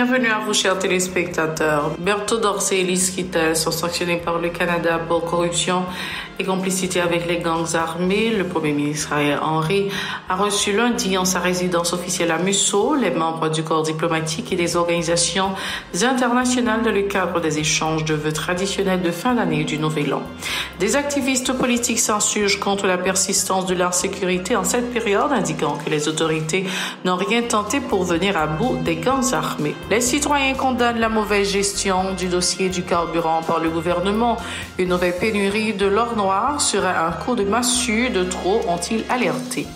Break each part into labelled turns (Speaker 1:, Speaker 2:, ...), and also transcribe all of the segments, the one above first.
Speaker 1: Bienvenue à vous, chers téléspectateurs. Berthaud Dorsey et Lise Kittel sont sanctionnés par le Canada pour corruption et complicité avec les gangs armés. Le Premier ministre Ariel Henry a reçu lundi en sa résidence officielle à Musso les membres du corps diplomatique et des organisations internationales dans le cadre des échanges de vœux traditionnels de fin d'année du Nouvel An. Des activistes politiques s'insurgent contre la persistance de l'insécurité en cette période, indiquant que les autorités n'ont rien tenté pour venir à bout des gangs armés. Les citoyens condamnent la mauvaise gestion du dossier du carburant par le gouvernement. Une nouvelle pénurie de l'or noir serait un coup de massue de trop, ont-ils alerté.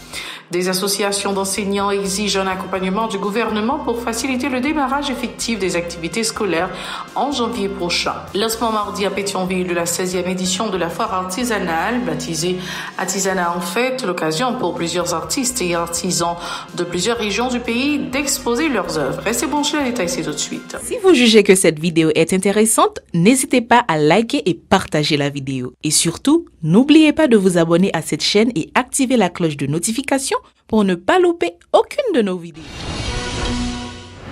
Speaker 1: Des associations d'enseignants exigent un accompagnement du gouvernement pour faciliter le démarrage effectif des activités scolaires en janvier prochain. Lancement mardi à Pétionville de la 16e édition de la foire artisanale, baptisée Artisanat en fête, l'occasion pour plusieurs artistes et artisans de plusieurs régions du pays d'exposer leurs œuvres. Restez branchés, les détails c'est tout de suite.
Speaker 2: Si vous jugez que cette vidéo est intéressante, n'hésitez pas à liker et partager la vidéo. Et surtout, n'oubliez pas de vous abonner à cette chaîne et activer la cloche de notification pour ne pas louper aucune de nos vidéos.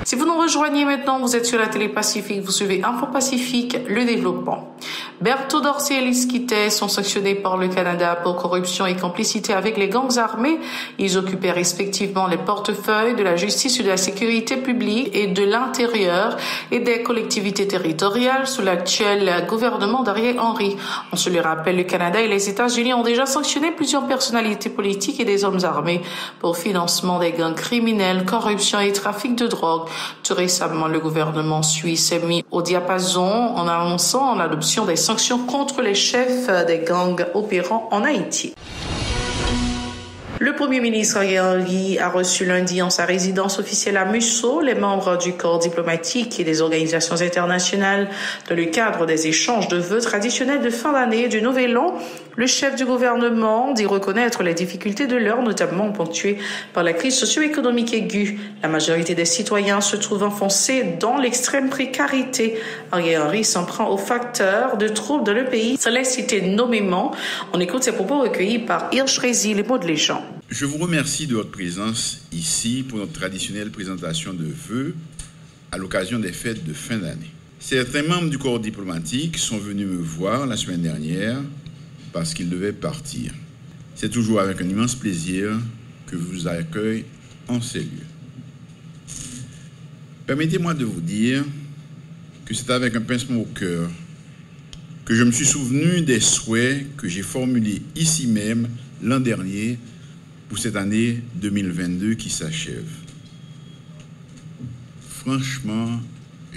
Speaker 1: Si vous nous rejoignez maintenant, vous êtes sur la télé Pacifique, vous suivez Info Pacifique, le développement. Berthaud Dorsey et Lise Kittel sont sanctionnés par le Canada pour corruption et complicité avec les gangs armés. Ils occupaient respectivement les portefeuilles de la justice et de la sécurité publique et de l'intérieur et des collectivités territoriales sous l'actuel gouvernement d'Ariel Henry. On se le rappelle, le Canada et les États-Unis ont déjà sanctionné plusieurs personnalités politiques et des hommes armés pour financement des gangs criminels, corruption et trafic de drogue. Tout récemment, le gouvernement suisse s'est mis au diapason en annonçant l'adoption des sanctions contre les chefs des gangs opérant en Haïti. Le Premier ministre Ariel Henry a reçu lundi en sa résidence officielle à Musso les membres du corps diplomatique et des organisations internationales dans le cadre des échanges de vœux traditionnels de fin d'année du Nouvel An. Le chef du gouvernement dit reconnaître les difficultés de l'heure, notamment ponctuées par la crise socio-économique aiguë. La majorité des citoyens se trouvent enfoncés dans l'extrême précarité. Ariel Henry s'en prend aux facteurs de troubles dans le pays, sans les citer nommément. On écoute ses propos recueillis par Hirsch Rézy, les mots de légende.
Speaker 3: Je vous remercie de votre présence ici pour notre traditionnelle présentation de vœux à l'occasion des fêtes de fin d'année. Certains membres du corps diplomatique sont venus me voir la semaine dernière parce qu'ils devaient partir. C'est toujours avec un immense plaisir que je vous accueille en ces lieux. Permettez-moi de vous dire que c'est avec un pincement au cœur que je me suis souvenu des souhaits que j'ai formulés ici même l'an dernier pour cette année 2022 qui s'achève. Franchement,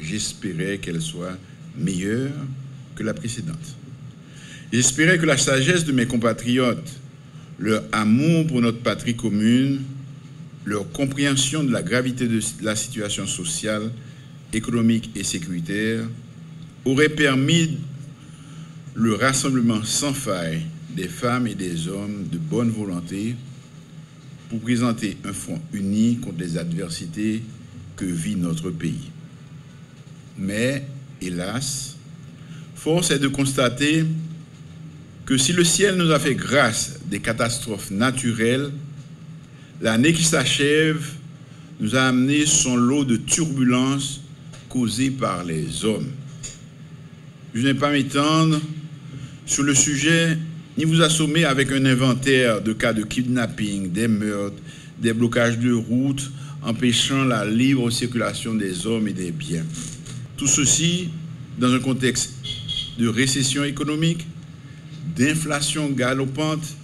Speaker 3: j'espérais qu'elle soit meilleure que la précédente. J'espérais que la sagesse de mes compatriotes, leur amour pour notre patrie commune, leur compréhension de la gravité de la situation sociale, économique et sécuritaire auraient permis le rassemblement sans faille des femmes et des hommes de bonne volonté pour présenter un front uni contre les adversités que vit notre pays. Mais, hélas, force est de constater que si le ciel nous a fait grâce des catastrophes naturelles, l'année qui s'achève nous a amené son lot de turbulences causées par les hommes. Je n'ai pas m'étendre sur le sujet ni vous assommer avec un inventaire de cas de kidnapping, des meurtres, des blocages de routes empêchant la libre circulation des hommes et des biens. Tout ceci dans un contexte de récession économique, d'inflation galopante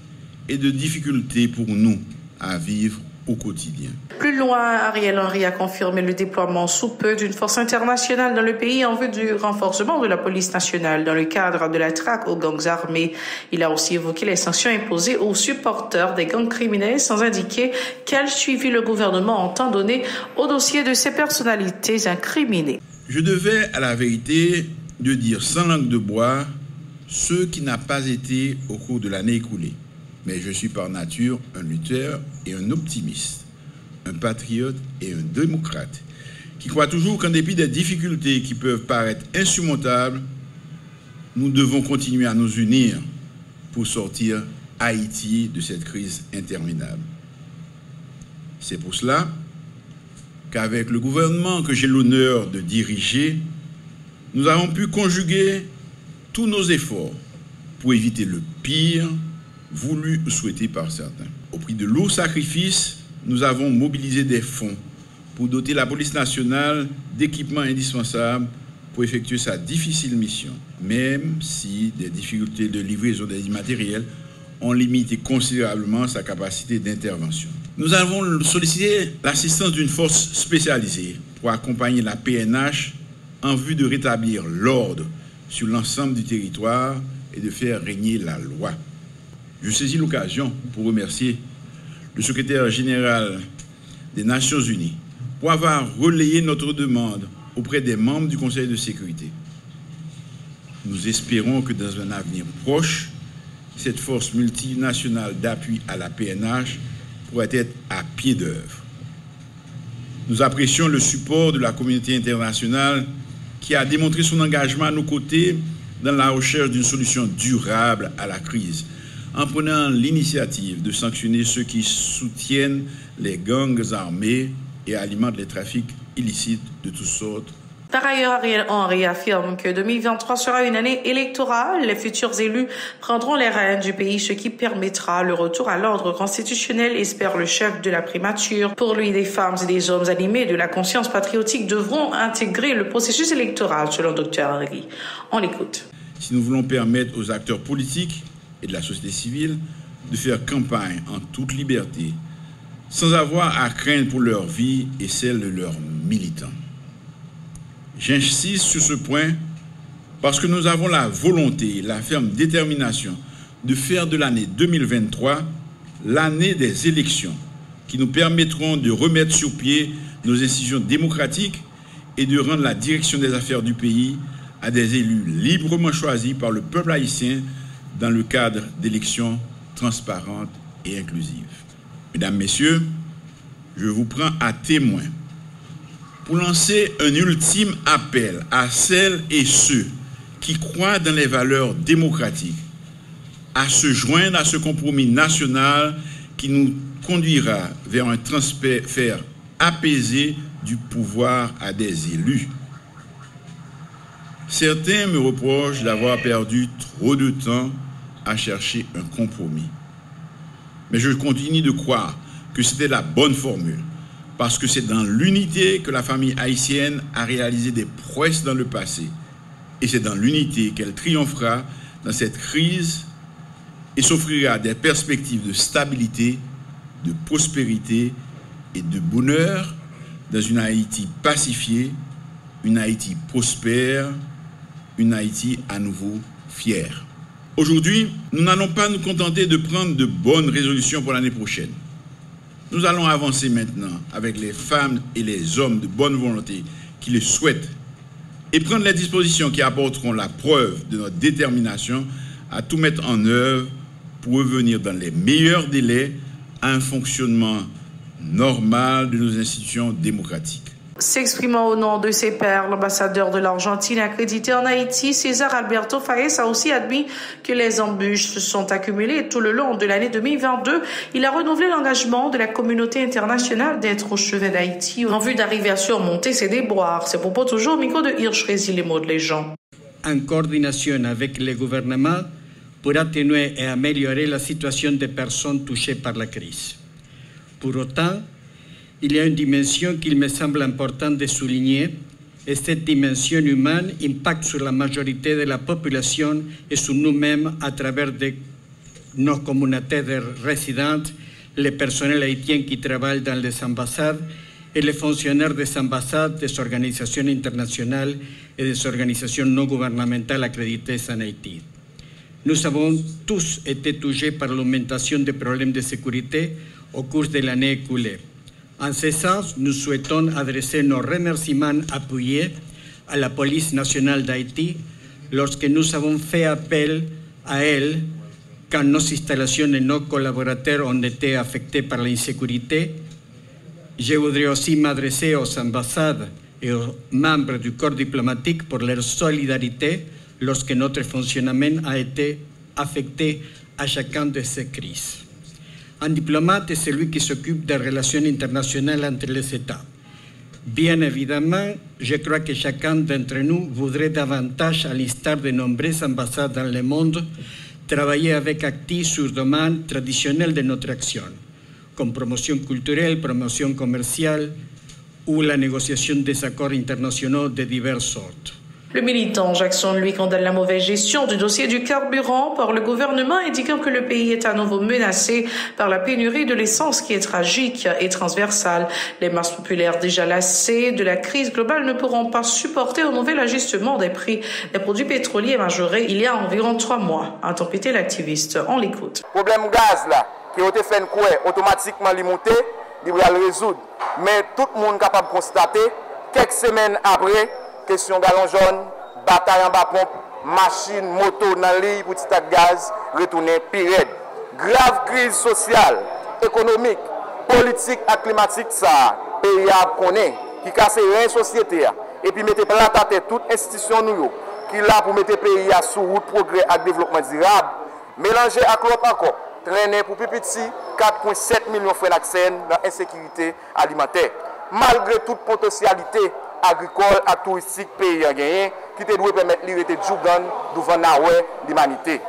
Speaker 3: et de difficultés pour nous à vivre au quotidien.
Speaker 1: Plus loin, Ariel Henry a confirmé le déploiement sous peu d'une force internationale dans le pays en vue du renforcement de la police nationale dans le cadre de la traque aux gangs armés. Il a aussi évoqué les sanctions imposées aux supporters des gangs criminels sans indiquer quel suivi le gouvernement entend donner au dossier de ces personnalités incriminées.
Speaker 3: Je devais, à la vérité, de dire sans langue de bois ce qui n'a pas été au cours de l'année écoulée. Mais je suis par nature un lutteur et un optimiste, un patriote et un démocrate, qui croit toujours qu'en dépit des difficultés qui peuvent paraître insurmontables, nous devons continuer à nous unir pour sortir Haïti de cette crise interminable. C'est pour cela qu'avec le gouvernement que j'ai l'honneur de diriger, nous avons pu conjuguer tous nos efforts pour éviter le pire voulu ou souhaité par certains. Au prix de lourds sacrifices, nous avons mobilisé des fonds pour doter la police nationale d'équipements indispensables pour effectuer sa difficile mission, même si des difficultés de livraison des matériels ont limité considérablement sa capacité d'intervention. Nous avons sollicité l'assistance d'une force spécialisée pour accompagner la PNH en vue de rétablir l'ordre sur l'ensemble du territoire et de faire régner la loi. Je saisis l'occasion pour remercier le secrétaire général des Nations Unies pour avoir relayé notre demande auprès des membres du Conseil de sécurité. Nous espérons que dans un avenir proche, cette force multinationale d'appui à la PNH pourrait être à pied d'œuvre. Nous apprécions le support de la communauté internationale qui a démontré son engagement à nos côtés dans la recherche d'une solution durable à la crise, en prenant l'initiative de sanctionner ceux qui soutiennent les gangs armés et alimentent les trafics illicites de toutes sortes.
Speaker 1: Par ailleurs, Ariel Henry affirme que 2023 sera une année électorale. Les futurs élus prendront les rênes du pays, ce qui permettra le retour à l'ordre constitutionnel, espère le chef de la primature. Pour lui, des femmes et des hommes animés de la conscience patriotique devront intégrer le processus électoral, selon Dr Henry. On l'écoute.
Speaker 3: Si nous voulons permettre aux acteurs politiques et de la société civile de faire campagne en toute liberté, sans avoir à craindre pour leur vie et celle de leurs militants. J'insiste sur ce point parce que nous avons la volonté, la ferme détermination de faire de l'année 2023 l'année des élections qui nous permettront de remettre sur pied nos institutions démocratiques et de rendre la direction des affaires du pays à des élus librement choisis par le peuple haïtien dans le cadre d'élections transparentes et inclusives. Mesdames, Messieurs, je vous prends à témoin pour lancer un ultime appel à celles et ceux qui croient dans les valeurs démocratiques à se joindre à ce compromis national qui nous conduira vers un transfert apaisé du pouvoir à des élus. Certains me reprochent d'avoir perdu trop de temps à chercher un compromis. Mais je continue de croire que c'était la bonne formule, parce que c'est dans l'unité que la famille haïtienne a réalisé des prouesses dans le passé. Et c'est dans l'unité qu'elle triomphera dans cette crise et s'offrira des perspectives de stabilité, de prospérité et de bonheur dans une Haïti pacifiée, une Haïti prospère, une Haïti à nouveau fière. Aujourd'hui, nous n'allons pas nous contenter de prendre de bonnes résolutions pour l'année prochaine. Nous allons avancer maintenant avec les femmes et les hommes de bonne volonté qui le souhaitent et prendre les dispositions qui apporteront la preuve de notre détermination à tout mettre en œuvre pour revenir dans les meilleurs délais à un fonctionnement normal de nos institutions démocratiques.
Speaker 1: S'exprimant au nom de ses pairs, l'ambassadeur de l'Argentine accrédité en Haïti, César Alberto Faes, a aussi admis que les embûches se sont accumulées tout le long de l'année 2022. Il a renouvelé l'engagement de la communauté internationale d'être au chevet d'Haïti en vue d'arriver à surmonter ces déboires. C'est propos toujours au micro de Hirsch Résil, les mots de les gens.
Speaker 4: En coordination avec les gouvernements pour atténuer et améliorer la situation des personnes touchées par la crise. Pour autant, il y a une dimension qu'il me semble important de souligner, et cette dimension humaine impacte sur la majorité de la population et sur nous-mêmes à travers nos communautés de résidentes, les personnels haïtiens qui travaillent dans les ambassades et les fonctionnaires des ambassades, des organisations internationales et des organisations non gouvernementales accréditées en Haïti. Nous avons tous été touchés par l'augmentation des problèmes de sécurité au cours de l'année écoulée. En ce sens, nous souhaitons adresser nos remerciements appuyés à la police nationale d'Haïti lorsque nous avons fait appel à elle quand nos installations et nos collaborateurs ont été affectés par l'insécurité. Je voudrais aussi m'adresser aux ambassades et aux membres du corps diplomatique pour leur solidarité lorsque notre fonctionnement a été affecté à chacune de ces crises. Un diplomate est celui qui s'occupe des relations internationales entre les États. Bien évidemment, je crois que chacun d'entre nous voudrait davantage, à l'instar de nombreuses ambassades dans le monde, travailler avec Actis sur domaines traditionnels de notre action, comme promotion culturelle, promotion commerciale ou la négociation des accords internationaux de diverses sortes.
Speaker 1: Le militant Jackson, lui, condamne la mauvaise gestion du dossier du carburant par le gouvernement, indiquant que le pays est à nouveau menacé par la pénurie de l'essence qui est tragique et transversale. Les masses populaires déjà lassées de la crise globale ne pourront pas supporter un nouvel ajustement des prix des produits pétroliers majorés il y a environ 3 mois, a tempêté l'activiste. On l'écoute.
Speaker 5: Problème gaz là, qui a été fait automatiquement limité, il va le résoudre. Mais tout le monde est capable de constater, quelques semaines après, question galon jaune, bataille en bas pompe, machine, moto dans l'île pour titre gaz, retourner pire. Grave crise sociale, économique, politique et climatique, ça, pays a connaît, qui casse la société, et puis mettez plat à tête toute institution nous, qui là pour mettre le pays sous route progrès et développement durable, mélanger à l'autre encore, traîner pour plus petit 4,7 millions de francs d'accès dans l'insécurité alimentaire. Malgré toute potentialité agricole et touristique pays a gagné, qui te doit permettre de rester Djougan devant l'humanité.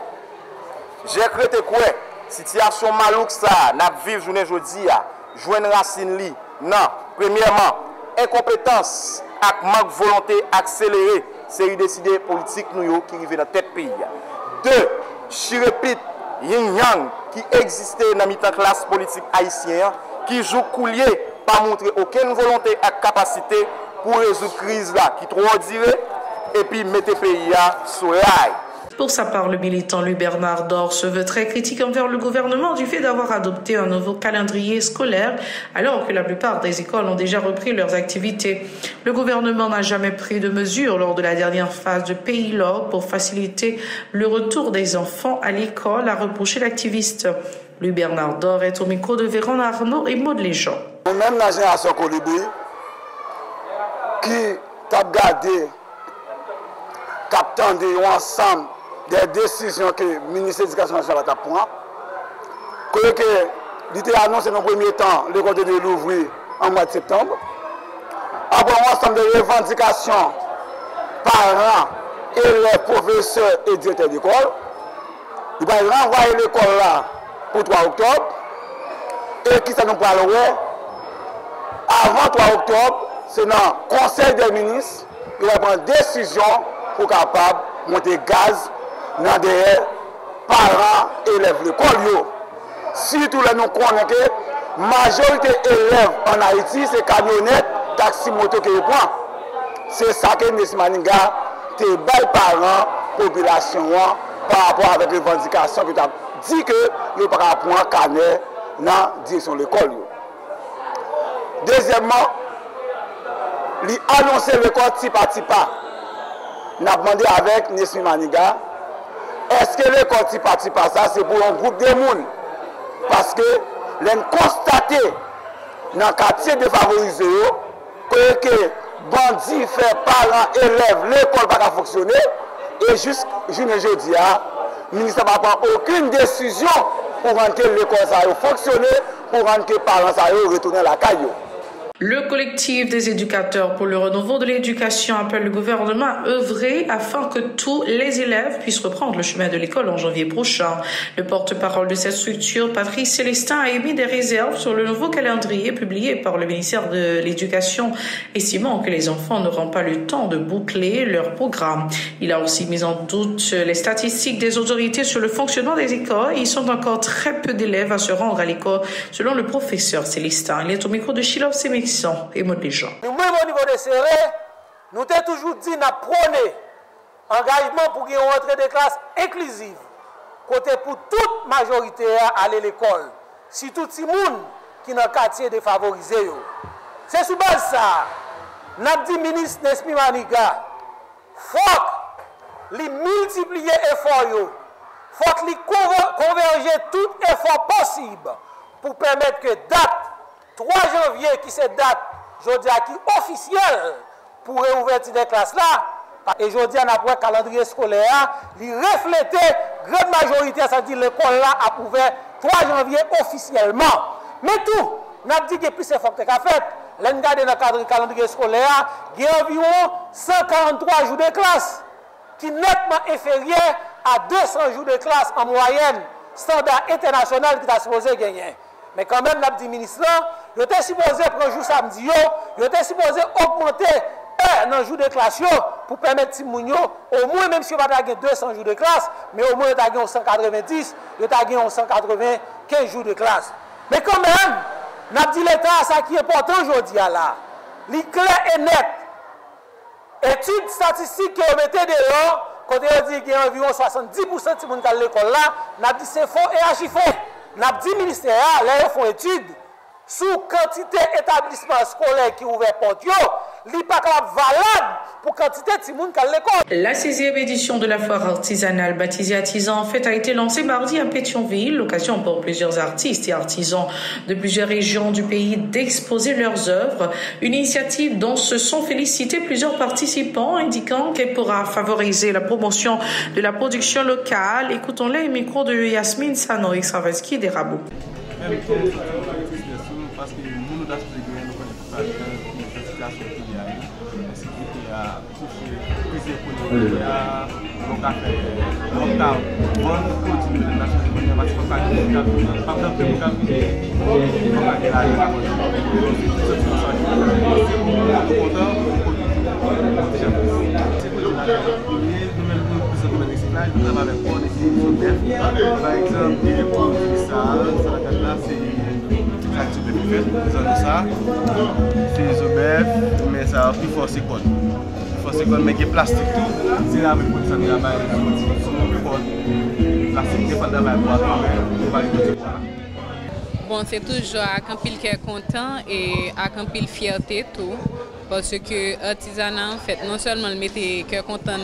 Speaker 5: J'ai cru que la situation malouk ça, n'a vivre journée aujourd'hui, joindre racine li. Non, premièrement, incompétence et manque de volonté accélérée, c'est une décision politique nous qui arrive dans tête pays. 2, chirépite yin yang qui existait dans la classe politique haïtienne, qui joue coulier, pas montrer aucune volonté et capacité pour résoudre la crise là, qui trop durée, et puis mettre le pays sur l'ail.
Speaker 1: Pour sa part, le militant Louis Bernard Dor se veut très critique envers le gouvernement du fait d'avoir adopté un nouveau calendrier scolaire alors que la plupart des écoles ont déjà repris leurs activités. Le gouvernement n'a jamais pris de mesures lors de la dernière phase de PayLog pour faciliter le retour des enfants à l'école, a reproché l'activiste. Louis Bernard Dor est au micro de Véron Arnaud et Maud Léjean.
Speaker 6: Même la génération Colibri qui t'a gardé, captant ensemble des décisions que le ministère de l'Éducation nationale a prises, que il a annoncé dans le premier temps l'école de l'ouvrir en mois de septembre. Après un ensemble de revendications, parents, élèves, professeurs et directeurs d'école, il va renvoyer l'école là pour 3 octobre. Et qui ça nous parle avant 3 octobre, c'est dans le Conseil des ministres, il va prendre décision pour capable monter gaz dans des parents élèves l'école. Surtout là nous connaissons que la majorité élèves en Haïti, c'est camionnettes, taxi, moto qui prend. C'est ça que Nessim Maninga te bail parents, population par rapport avec les revendications que tu as dit que le parents prend canet dans la direction de l'école. Deuxièmement, il a annoncé l'école Tipa Tipa. On a demandé avec Nessim Maninga, est-ce que l'école Tipa Tipa, ça c'est pour un groupe de monde? Parce que l'on constaté dans le quartier défavorisé que bandits fait parents, élèves, l'école va pas fonctionner. Et jusqu'à aujourd'hui, le ministère n'a pas aucune décision pour rendre l'école fonctionner, pour rendre les parents retourner à la caillou.
Speaker 1: Le collectif des éducateurs pour le renouveau de l'éducation appelle le gouvernement à œuvrer afin que tous les élèves puissent reprendre le chemin de l'école en janvier prochain. Le porte-parole de cette structure, Patrice Célestin, a émis des réserves sur le nouveau calendrier publié par le ministère de l'Éducation, estimant que les enfants n'auront pas le temps de boucler leur programme. Il a aussi mis en doute les statistiques des autorités sur le fonctionnement des écoles. Ils sont encore très peu d'élèves à se rendre à l'école, selon le professeur Célestin. Il est au micro de Chilov Semexi et Maud Léjean.
Speaker 7: Nous-mêmes, au niveau des serrés, nous avons toujours dit nous prôner engagement pour qu'il y ait une rentrée de classe inclusive, côté pour toute majorité à aller à l'école, si tout le monde qui est dans le quartier défavorisé. C'est sous base ça. Nous avons dit ministre Nessim Maninga, il faut qu'il multiplie les efforts, il faut qu'il converge tout effort possible pour permettre que date 3 janvier, qui c'est date, je dis qui officielle pour réouverture des classes là, et je dis on a pris un calendrier scolaire, il reflète grande majorité, c'est-à-dire l'école là a ouvert 3 janvier officiellement. Mais tout, on a dit que plus c'est fort que fait, l'on regarde dans le calendrier scolaire, il y a environ 143 jours de classe, qui est nettement inférieur à 200 jours de classe en moyenne, standard international qui est supposé gagner. Mais quand même, nous dit ministre, il était supposé prendre jour samedi, il était supposé augmenter dans le jour de classe pour permettre aux gens, au moins, même si on n'a pas 200 jours de classe, mais au moins, il y a 190, il y a 195 jours de classe. Mais quand même, nous avons dit l'État, ça qui est important aujourd'hui, là, il clair et net. Études statistiques qui ont mis dehors, quand on dit qu'il y a environ 70% de gens qui sont à l'école là, nous avons dit c'est faux et archi faux. Nous avons dit ministère, là, ils font études sous quantité d'établissements scolaires qui ouvrent porte, il n'est pas valable pour quantité de gens qui à l'école.
Speaker 1: La 6e édition de la foire artisanale baptisée Artisan en fait a été lancée mardi à Pétionville, l'occasion pour plusieurs artistes et artisans de plusieurs régions du pays d'exposer leurs œuvres, une initiative dont se sont félicités plusieurs participants, indiquant qu'elle pourra favoriser la promotion de la production locale. Écoutons-les au micro de Yasmine Sano-Extraveski des Rabots.
Speaker 8: Parce que nous avons fait une situation qui a touché plusieurs policiers, donc à faire lockdown, on continue de nationalité parce qu'on a dit par exemple que on a dit par exemple, c'est les obèves, mais ça a plus force école. Mais il y a plastique tout, c'est la même chose, ça travaille plastique, il faut travailler pour
Speaker 9: bon, c'est toujours à Campil qui est content et à Campil fierté tout. Parce que l'artisanat, en fait, non seulement il mettait cœur content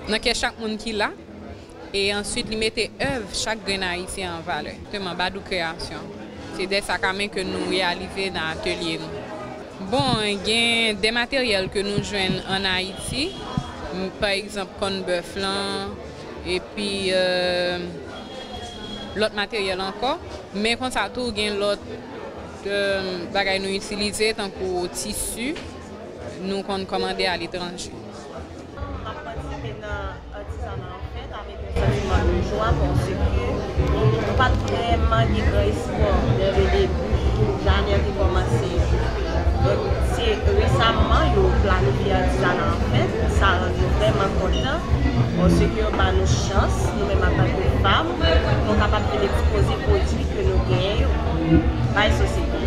Speaker 9: dans chaque monde qui l'a, et ensuite il mettait œuvre chaque grain ici en valeur. C'est ma badou création. C'est des sacs à main que nous réalisons dans l'atelier. Bon, il y a des matériels que nous jouons en Haïti, par exemple comme bœuf et puis l'autre matériel encore. Mais quand ça tout, il y a l'autre bagaille nous utiliser tant que tissu, nous commandons à l'étranger.
Speaker 10: On a participé dans l'artisanat en fait avec un sentiment de joie parce que nous n'avons pas vraiment de grand espoir dès le début, j'en ai commencé. Donc c'est récemment ils ont planifié l'artisanat en fait, ça rend nous vraiment contents parce que nous avons une chance, nous-mêmes en tant que femmes, nous sommes capables d'exposer les produits que nous gagnons dans la société.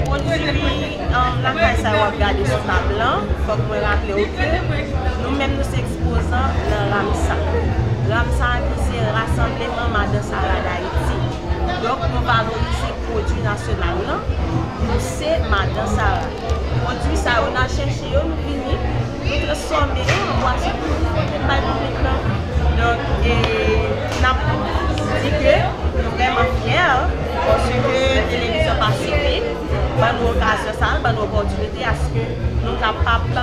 Speaker 10: Aujourd'hui, la caisse a regardé sur la blanc, il faut que je me rappelle que nous-mêmes nous exposons dans Ramsa. Ramsa, c'est le rassemblement Madame Sarah d'Haïti. Donc, nous valorisons les produits nationaux, c'est Madame Sarah. Aujourd'hui, ça, on a cherché, nous venons, nous transformer en boisson pour nous pas public. Donc, on a dit que nous sommes vraiment fiers parce que la télévision Pacifique va nous occasionner ça, va nous opportunité à ce que nous sommes capables de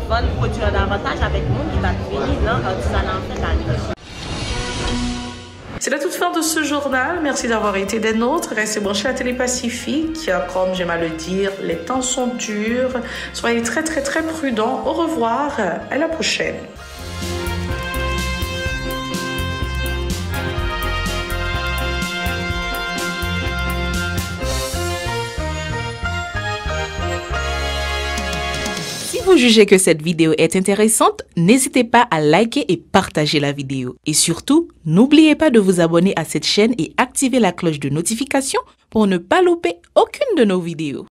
Speaker 10: vendre produits davantage avec le monde qui va venir dans l'artisanat en fait.
Speaker 1: C'est la toute fin de ce journal. Merci d'avoir été des nôtres. Restez branchés à la Télé Pacifique. Comme j'aime à le dire, les temps sont durs. Soyez très prudents. Au revoir. À la prochaine.
Speaker 2: Si vous jugez que cette vidéo est intéressante, n'hésitez pas à liker et partager la vidéo. Et surtout, n'oubliez pas de vous abonner à cette chaîne et activer la cloche de notification pour ne pas louper aucune de nos vidéos.